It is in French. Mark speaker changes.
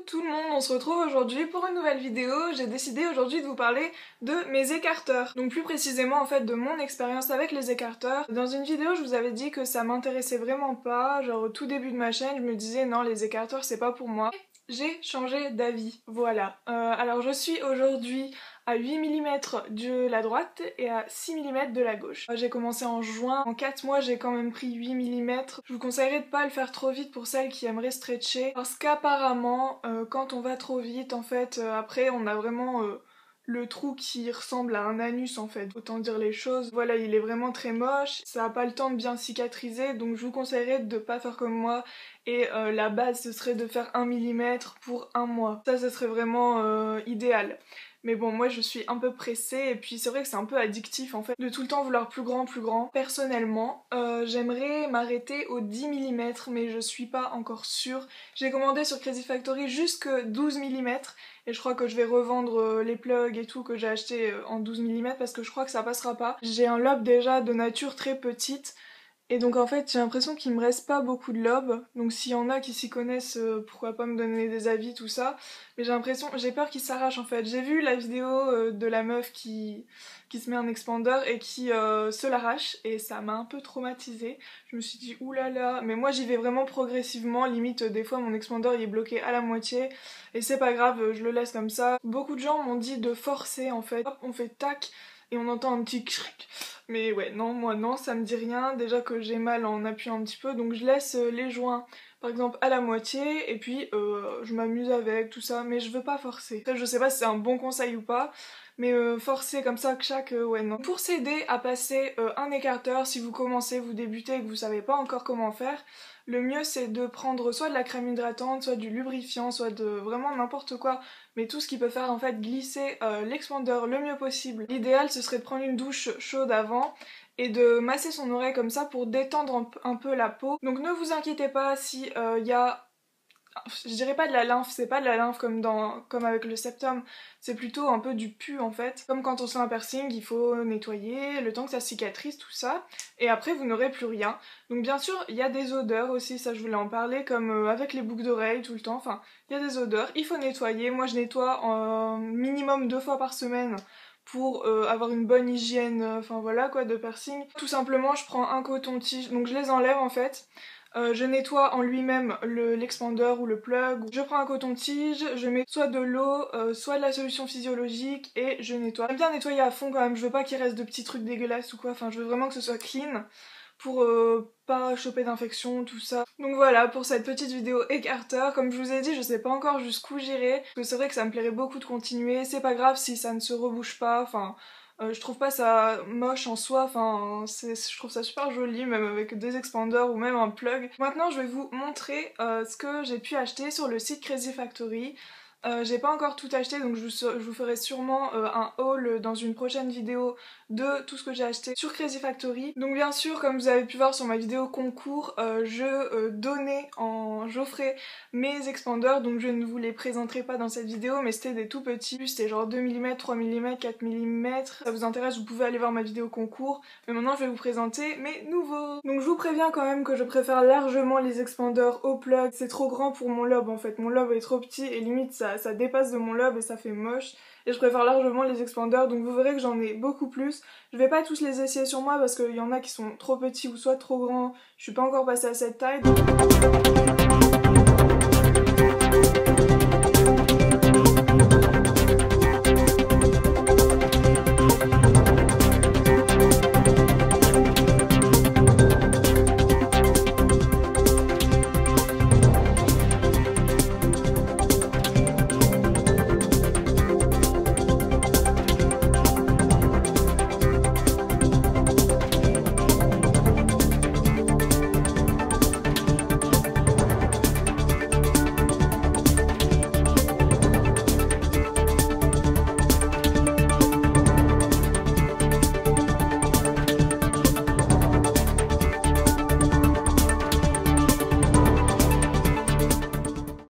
Speaker 1: tout le monde, on se retrouve aujourd'hui pour une nouvelle vidéo. J'ai décidé aujourd'hui de vous parler de mes écarteurs. Donc plus précisément en fait de mon expérience avec les écarteurs. Dans une vidéo je vous avais dit que ça m'intéressait vraiment pas, genre au tout début de ma chaîne je me disais non les écarteurs c'est pas pour moi. J'ai changé d'avis, voilà. Alors je suis aujourd'hui à 8 mm de la droite et à 6 mm de la gauche. J'ai commencé en juin, en 4 mois j'ai quand même pris 8 mm. Je vous conseillerais de pas le faire trop vite pour celles qui aimeraient stretcher parce qu'apparemment quand on va trop vite en fait après on a vraiment le trou qui ressemble à un anus en fait, autant dire les choses. Voilà, il est vraiment très moche, ça a pas le temps de bien cicatriser donc je vous conseillerais de pas faire comme moi et la base ce serait de faire 1 mm pour un mois. Ça serait vraiment idéal. Mais bon, moi je suis un peu pressée et puis c'est vrai que c'est un peu addictif en fait de tout le temps vouloir plus grand, plus grand. Personnellement, j'aimerais m'arrêter au 10 mm mais je suis pas encore sûre. J'ai commandé sur Crazy Factory jusque 12 mm et je crois que je vais revendre les plugs et tout que j'ai acheté en 12 mm parce que je crois que ça passera pas. J'ai un lobe déjà de nature très petite. Et donc en fait j'ai l'impression qu'il me reste pas beaucoup de lobes, donc s'il y en a qui s'y connaissent, pourquoi pas me donner des avis, tout ça. Mais j'ai peur qu'il s'arrache en fait. J'ai vu la vidéo de la meuf qui se met un expander et qui se l'arrache et ça m'a un peu traumatisée. Je me suis dit oulala, mais moi j'y vais vraiment progressivement, limite des fois mon expander il est bloqué à la moitié et c'est pas grave, je le laisse comme ça. Beaucoup de gens m'ont dit de forcer en fait, hop on fait tac et on entend un petit cric. Mais ouais, non, moi non, ça me dit rien. Déjà que j'ai mal en appuyant un petit peu, donc je laisse les joints, par exemple, à la moitié, et puis je m'amuse avec, tout ça, mais je veux pas forcer. Après, je sais pas si c'est un bon conseil ou pas, mais forcer comme ça, ouais, non. Pour s'aider à passer un écarteur, si vous commencez, vous débutez et que vous savez pas encore comment faire, le mieux c'est de prendre soit de la crème hydratante, soit du lubrifiant, soit de vraiment n'importe quoi, mais tout ce qui peut faire en fait glisser l'expander le mieux possible. L'idéal ce serait de prendre une douche chaude avant et de masser son oreille comme ça pour détendre un peu la peau. Donc ne vous inquiétez pas si y a... Je dirais pas de la lymphe, c'est pas de la lymphe comme avec le septum, c'est plutôt un peu du pus en fait. Comme quand on se fait un piercing, il faut nettoyer, le temps que ça cicatrise, tout ça, et après vous n'aurez plus rien. Donc bien sûr, il y a des odeurs aussi, ça je voulais en parler, comme avec les boucles d'oreilles tout le temps, enfin, il y a des odeurs, il faut nettoyer. Moi je nettoie minimum 2 fois par semaine pour avoir une bonne hygiène, enfin voilà quoi, de piercing. Tout simplement, je prends un coton-tige, donc je les enlève en fait. Je nettoie en lui-même l'expander ou le plug. Je prends un coton-tige, je mets soit de l'eau, soit de la solution physiologique et je nettoie. J'aime bien nettoyer à fond quand même, je veux pas qu'il reste de petits trucs dégueulasses ou quoi, enfin je veux vraiment que ce soit clean pour pas choper d'infection, tout ça. Donc voilà pour cette petite vidéo écarteur. Comme je vous ai dit, je sais pas encore jusqu'où j'irai, parce que c'est vrai que ça me plairait beaucoup de continuer. C'est pas grave si ça ne se rebouche pas, enfin... je trouve pas ça moche en soi, enfin je trouve ça super joli même avec des expanders ou même un plug. Maintenant je vais vous montrer ce que j'ai pu acheter sur le site Crazy Factory. J'ai pas encore tout acheté donc je vous ferai sûrement un haul dans une prochaine vidéo de tout ce que j'ai acheté sur Crazy Factory. Donc bien sûr comme vous avez pu voir sur ma vidéo concours, j'offrais mes expanders donc je ne vous les présenterai pas dans cette vidéo mais c'était des tout petits, c'était genre 2 mm, 3 mm, 4 mm. Ça vous intéresse vous pouvez aller voir ma vidéo concours mais maintenant je vais vous présenter mes nouveaux. Donc je vous préviens quand même que je préfère largement les expanders au plug, c'est trop grand pour mon lobe en fait, mon lobe est trop petit et limite ça dépasse de mon lobe et ça fait moche et je préfère largement les expanders donc vous verrez que j'en ai beaucoup plus. Je vais pas tous les essayer sur moi parce qu'il y en a qui sont trop petits ou soit trop grands, je suis pas encore passée à cette taille.